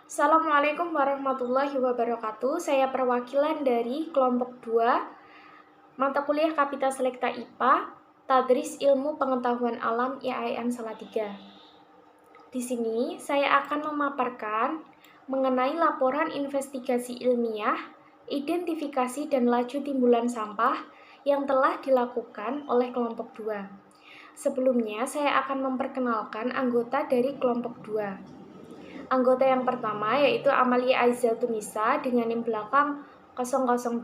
Assalamualaikum warahmatullahi wabarakatuh. Saya perwakilan dari kelompok 2 mata kuliah Kapita Selekta IPA, Tadris Ilmu Pengetahuan Alam IAIN Salatiga. Di sini saya akan memaparkan mengenai laporan investigasi ilmiah, identifikasi dan laju timbulan sampah yang telah dilakukan oleh kelompok 2. Sebelumnya saya akan memperkenalkan anggota dari kelompok 2. Anggota yang pertama yaitu Amalia Aizatunisa dengan NIM belakang 002.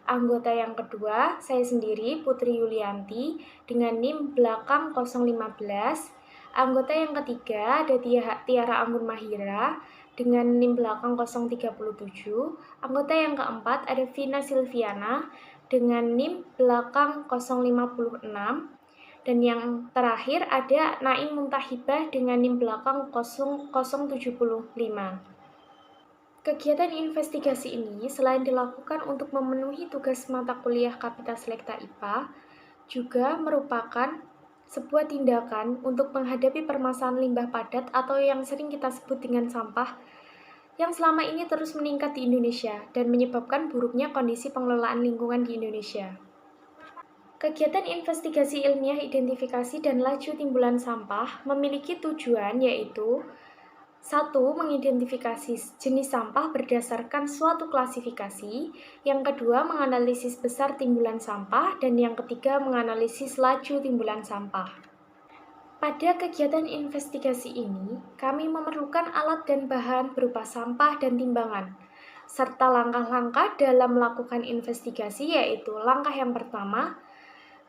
Anggota yang kedua saya sendiri Putri Yulianti dengan NIM belakang 015. Anggota yang ketiga ada Tiara Anggun Mahira dengan NIM belakang 037. Anggota yang keempat ada Vina Silviana dengan NIM belakang 056. Dan yang terakhir ada Naim Muntahibah dengan NIM belakang 0075. Kegiatan investigasi ini selain dilakukan untuk memenuhi tugas mata kuliah Kapita Selekta IPA, juga merupakan sebuah tindakan untuk menghadapi permasalahan limbah padat atau yang sering kita sebut dengan sampah yang selama ini terus meningkat di Indonesia dan menyebabkan buruknya kondisi pengelolaan lingkungan di Indonesia. Kegiatan investigasi ilmiah, identifikasi, dan laju timbulan sampah memiliki tujuan yaitu 1. Mengidentifikasi jenis sampah berdasarkan suatu klasifikasi. Yang kedua, menganalisis besar timbulan sampah. Dan yang ketiga, menganalisis laju timbulan sampah. Pada kegiatan investigasi ini, kami memerlukan alat dan bahan berupa sampah dan timbangan, serta langkah-langkah dalam melakukan investigasi yaitu langkah yang pertama,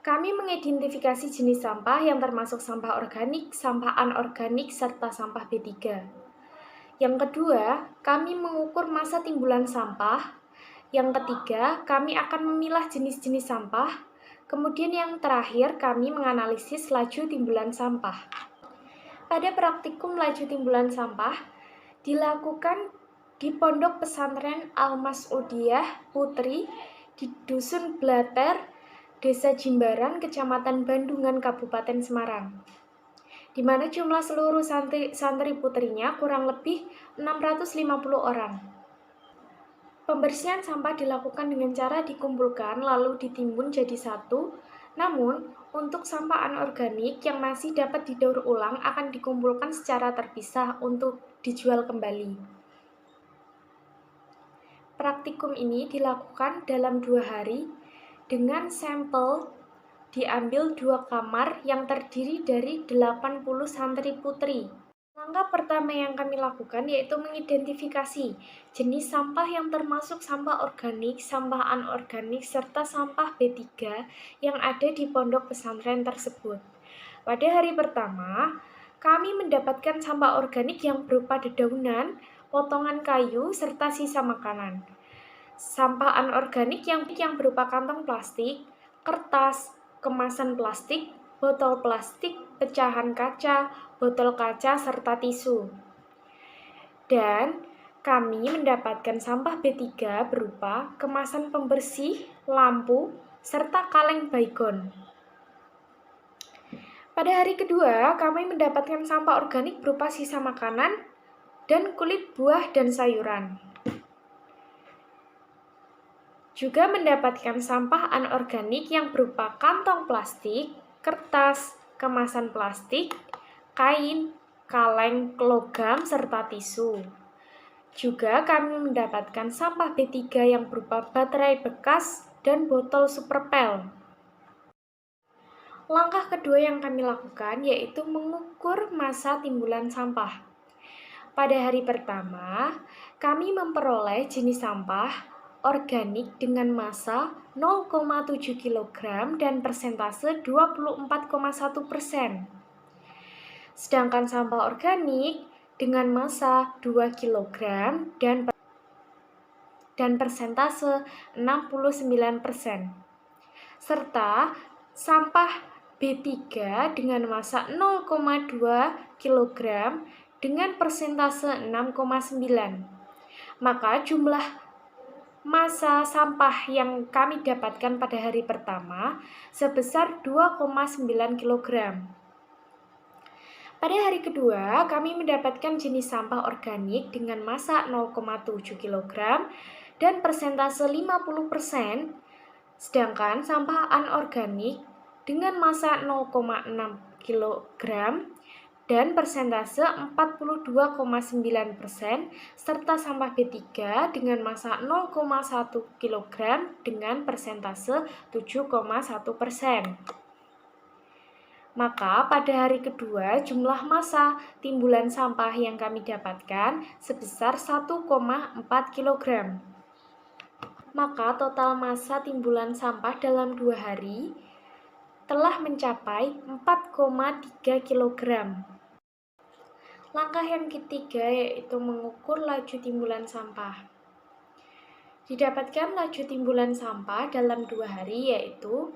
kami mengidentifikasi jenis sampah yang termasuk sampah organik, sampah anorganik, serta sampah B3. Yang kedua, kami mengukur massa timbulan sampah. Yang ketiga, kami akan memilah jenis-jenis sampah. Kemudian yang terakhir, kami menganalisis laju timbulan sampah. Pada praktikum laju timbulan sampah dilakukan di Pondok Pesantren Al-Mas'udiyah Putri di Dusun Blater, Desa Jimbaran, Kecamatan Bandungan, Kabupaten Semarang, di mana jumlah seluruh santri putrinya kurang lebih 650 orang. Pembersihan sampah dilakukan dengan cara dikumpulkan lalu ditimbun jadi satu, namun untuk sampah anorganik yang masih dapat didaur ulang akan dikumpulkan secara terpisah untuk dijual kembali. Praktikum ini dilakukan dalam 2 hari dengan sampel diambil 2 kamar yang terdiri dari 80 santri putri. Langkah pertama yang kami lakukan yaitu mengidentifikasi jenis sampah yang termasuk sampah organik, sampah anorganik, serta sampah B3 yang ada di pondok pesantren tersebut. Pada hari pertama, kami mendapatkan sampah organik yang berupa dedaunan, potongan kayu, serta sisa makanan. Sampah anorganik yang berupa kantong plastik, kertas, kemasan plastik, botol plastik, pecahan kaca, botol kaca, serta tisu. Dan kami mendapatkan sampah B3 berupa kemasan pembersih, lampu, serta kaleng baygon. Pada hari kedua, kami mendapatkan sampah organik berupa sisa makanan dan kulit buah dan sayuran. Juga mendapatkan sampah anorganik yang berupa kantong plastik, kertas, kemasan plastik, kain, kaleng, logam, serta tisu. Juga kami mendapatkan sampah B3 yang berupa baterai bekas dan botol superpel. Langkah kedua yang kami lakukan yaitu mengukur massa timbulan sampah. Pada hari pertama, kami memperoleh jenis sampah organik dengan massa 0,7 kg dan persentase 24,1%. Sedangkan sampah organik dengan massa 2 kg dan persentase 69%. Serta sampah B3 dengan massa 0,2 kg dengan persentase 6,9. Maka jumlah massa sampah yang kami dapatkan pada hari pertama sebesar 2,9 kg. Pada hari kedua, kami mendapatkan jenis sampah organik dengan massa 0,7 kg dan persentase 50%, sedangkan sampah anorganik dengan massa 0,6 kg dan persentase 42,9%, serta sampah B3 dengan massa 0,1 kg dengan persentase 7,1%. Maka pada hari kedua jumlah massa timbulan sampah yang kami dapatkan sebesar 1,4 kg. Maka total massa timbulan sampah dalam 2 hari telah mencapai 4,3 kg. Langkah yang ketiga yaitu mengukur laju timbulan sampah. Didapatkan laju timbulan sampah dalam 2 hari yaitu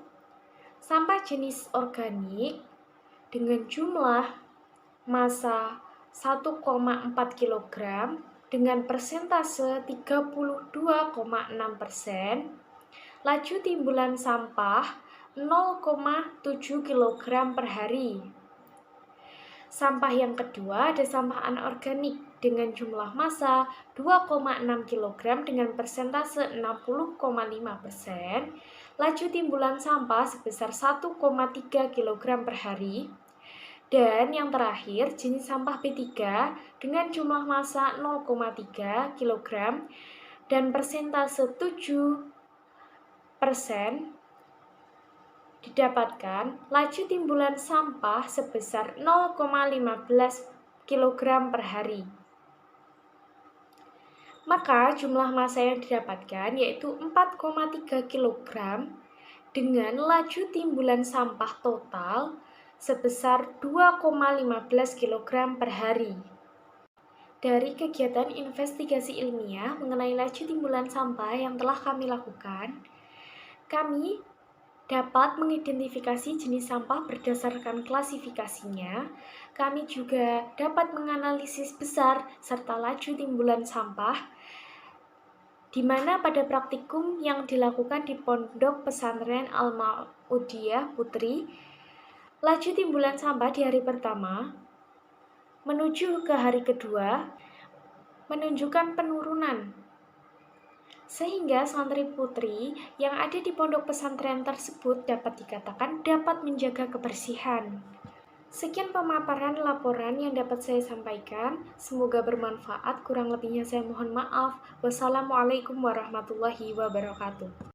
sampah jenis organik dengan jumlah massa 1,4 kg dengan persentase 32,6%, laju timbulan sampah 0,7 kg per hari. Sampah yang kedua ada sampah anorganik dengan jumlah massa 2,6 kg dengan persentase 60,5%, laju timbulan sampah sebesar 1,3 kg per hari. Dan yang terakhir, jenis sampah B3 dengan jumlah massa 0,3 kg dan persentase 7%, didapatkan laju timbulan sampah sebesar 0,15 kg per hari. Maka jumlah massa yang didapatkan yaitu 4,3 kg dengan laju timbulan sampah total sebesar 2,15 kg per hari. Dari kegiatan investigasi ilmiah mengenai laju timbulan sampah yang telah kami lakukan, kami dapat mengidentifikasi jenis sampah berdasarkan klasifikasinya. Kami juga dapat menganalisis besar serta laju timbulan sampah, di mana pada praktikum yang dilakukan di Pondok Pesantren Al-Maudiyah Putri, laju timbulan sampah di hari pertama menuju ke hari kedua menunjukkan penurunan, sehingga santri putri yang ada di pondok pesantren tersebut dapat dikatakan dapat menjaga kebersihan. Sekian pemaparan laporan yang dapat saya sampaikan. Semoga bermanfaat. Kurang lebihnya saya mohon maaf. Wassalamualaikum warahmatullahi wabarakatuh.